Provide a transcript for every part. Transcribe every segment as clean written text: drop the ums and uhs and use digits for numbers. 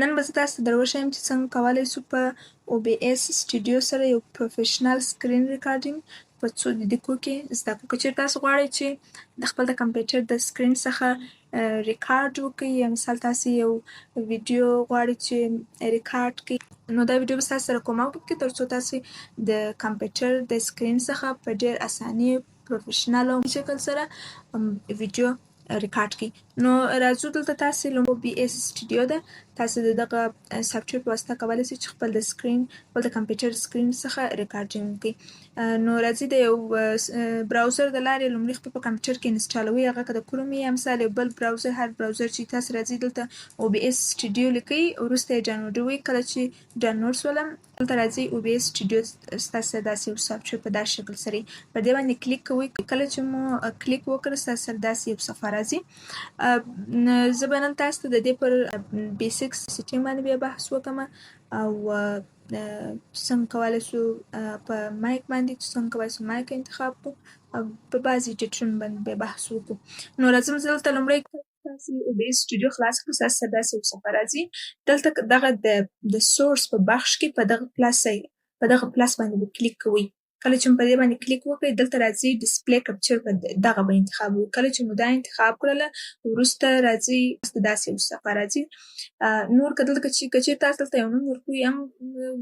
نن به زه تاسو ته در وښیم چې څنګه کولی سو په OBS سټوډیو سره یو پروفیشنل سکرین ریکارډینګ په څو دقیقو کې زده کړو. که چیرې تاسو غواړئ چې د خپل د کمپیوټر د سکرین څخه ریکارډ وکړئ، یا مثال تاسو یو ویډیو غواړئ چې ریکارډ کړئ، نو دا ویډیو به ستاسو سره کومک وکړي تر څو تاسو د کمپیوټر د سکرین څخه په ډېر اساني پروفیشنل شکل سره ویډیو ریکارډ کړئ. نو راځو دلته تاسو لومړی OBS سټوډیو ده، تاسو د دغه سافټویر په واسطه کولی شئ چې خپل د سکرین خپل د کمپیوټر سکرین څخه ریکارډینګ وکړئ. نو راځئ د یو براوزر د لارې لومړی خپل په کمپیوټر کې انسټالوئ، هغه که د کروم یا مثال یو بل براوزر هر براوزر چې تاسو راځئ دلته OBS سټوډیو لیکئ، وروسته یې ډاونلوډوئ. کله چې ډاونلوډ شوله دلته راځئ OBS سټوډیو ستاسو سره داسې یو سافټویر په داسې شکل سره په دې باندې کلیک کوئ. کله چې مو کلیک وکړ ستاسو سره داسې یو صفحه راځي. زه به نن تاسو ته د دې پر بیسیکس سیټینګ باندې بیا بحث وکړم، او څنګه کولی سو په مایک باندې څنګه کولی سو مایک انتخاب کړو، او په بعضې ټیټرونو باندې بیا بحث وکړو. نو راځم زه دلته لومړی تاسو OBS سټوډیو خلاص کړئ، ستاسو سره داسې یو صفحه راځي. دلته دغه د سورس په بخش کې په دغه پلس باندې به کلیک کوئ. کله چې مو په دې باندې کلیک وکړئ دلته راځئ ډسپلی کپچر په دغه به انتخاب وکړئ. کله چې مو دا انتخاب کړله وروسته راځئ داسې یو صفحه راځي. نور که دلته که چیرې تاسو دلته یو نوم ورکوئ هم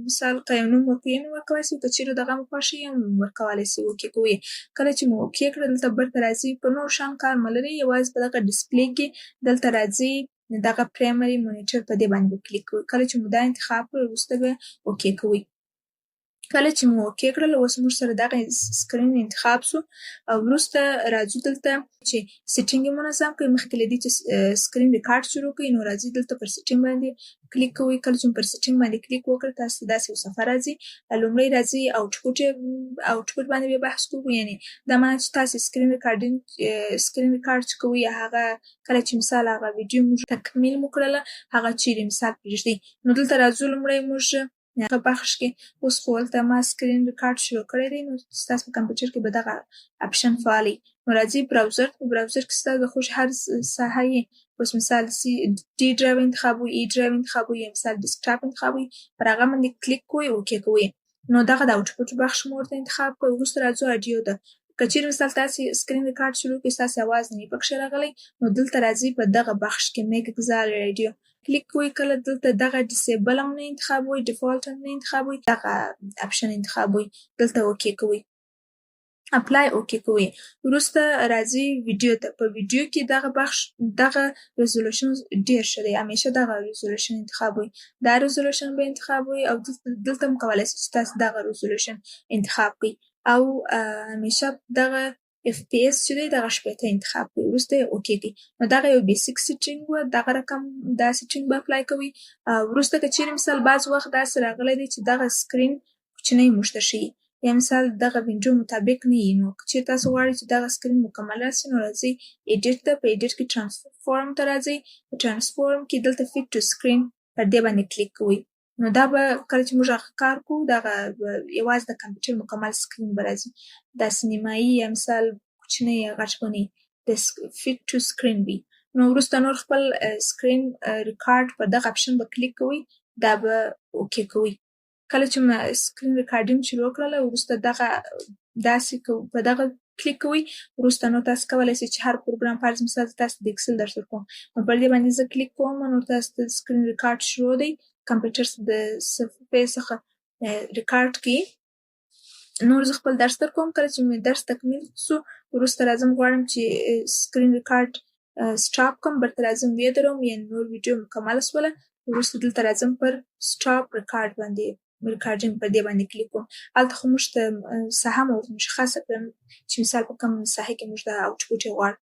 مثال که یو نوم ورکوئ هم ورکولی شئ، که چیرې دغه مو خوښ وي هم ورکولی شئ اوکې کوئ. کله چې مو اوکې کړه دلته برته راځئ، په نورو شیانو کار مه لرئ، یوازې په دغه ډسپلی کې دلته راځئ دغه پرایمري مونیټر په دې باندې به کلیک کوئ. کله چې مو دا انتخاب کړه وروسته به اوکې کوئ. کله چې مو اوکې کړل اوس موږ سره دغه سکرین انتخاب سو، او وروسته راځو دلته چې سیټینګ یې منظم کړئ. مخکې له دې چې سکرین ریکارډ شروع کړئ نو راځئ دلته پر سیټینګ باندې کلیک کوئ. کله چې مو پر سیټینګ باندې کلیک وکړ تاسو ته داسې یو صفحه راځي. لومړی راځئ آوټپوټ باندې بیا بحث کوو، یعنې دا معنی چې تاسو سکرین ریکارډ چې کوئ هغه کله چې مثال هغه ویډیو موږ تکمیل مو کړله هغه چیرې مثال پرېږدئ. نو دلته راځو لومړی موږ هغه بخش کې اوس خو هلته ما سکرین ریکارډ شروع کړی دی، نو ستاسو په کمپیوټر کې به دغه اپشن فعال وي. نو راځئ براوزر په براوزر کې ستاسو د خوښې هر ساحه یې اوس مثال ډي ډرایو انتخابوئ، ای ډرایو انتخابوئ، یا مثال ډیسکټاپ انتخابوئ، پر هغه باندې کلیک کوئ اوکې کوئ. نو دغه د آوټپوټ بخش مو ورته انتخاب کړئ. وروسته راځو اډیو ته. که چیرې مثال تاسې سکرین ریکارډ شروع کړئ ستاسې اواز نه وي پکښې راغلی، نو دلته راځئ په دغه بخش کې میک اګزایل اډیو کلیک کوئ. کله دلته دغه ډیسیبل هم نه انتخابوئ، ډیفالټ هم نه انتخابوئ، دغه اپشن انتخابوئ. دلته اوکې کوئ، اپلای اوکې کوئ. وروسته راځئ ویډیو ته. په ویډیو کې دغه بخش دغه ریزولوشن ډېر ښه دی، همیشه دغه ریزولوشن انتخابوئ. دا ریزولوشن به انتخابوئ، او دلته هم کولی شئ چې تاسو دغه ریزولوشن انتخاب کړئ، او همیشه دغه FPS چې دی دغه 80 انتخاب کړئ. وروسته یې اوکې کړئ. نو دغه یو بیسیک سیټینګ وه، دغه رقم دا سیټینګ به اپلای کوئ. وروسته که چیرې مثال بعض وخت داسې راغلی دی چې دغه سکرین کوچنی موږ ته ښیي، یا مثال دغه وینډو مطابق نه وي، نو که چیرې تاسو غواړئ چې دغه سکرین مکمل راسي نو راځئ ایډیټ ته. په ایډیټ کې ټرانسفورم ته راځئ. په ټرانسفورم کې دلته فیټ ټو سکرین پر دې باندې کلیک کوئ. نو دا به کله چې موږ هغه کار کوو دغه یوازې د کمپیوټر مکمل سکرین به راځي، داسې نیمایي یا مثال کوچنی یا غټ به نه وي، د فیټ ټو سکرین وي. نو وروسته نور خپل سکرین ریکارډ په دغه اپشن به کلیک کوئ، دا به اوکې کوئ. کله چې سکرین ریکارډینګ شروع کړله وروسته دغه داسې په دغه کلیک کوئ. وروسته نو تاسو کولی شئ چې هر پروګرام فرض مثال تاسو د اکسل درس ورکوم، نو پر دې باندې زه کلیک کوم، نو تاسو ته سکرین ریکارډ شروع دی، کمپیوټر د صفحې څخه ریکارډ کوي. نور زه خپل درس در کوم. کله چې مې درس تکمیل سو وروسته راځم غواړم چې سکرین ریکارډ سټاپ کړم، برته راځم ودروم، یعنې نور ویډیو مکمله سوله. وروسته دلته راځم پر سټاپ ریکارډ باندې ریکارډینګ پر دې باندې کلیک کوم. هلته خو موږ ته ساحه مو ورته مشخصه کړه چې مثال په کوم ساحه کې موږ دا آوټپوټ یې غواړو.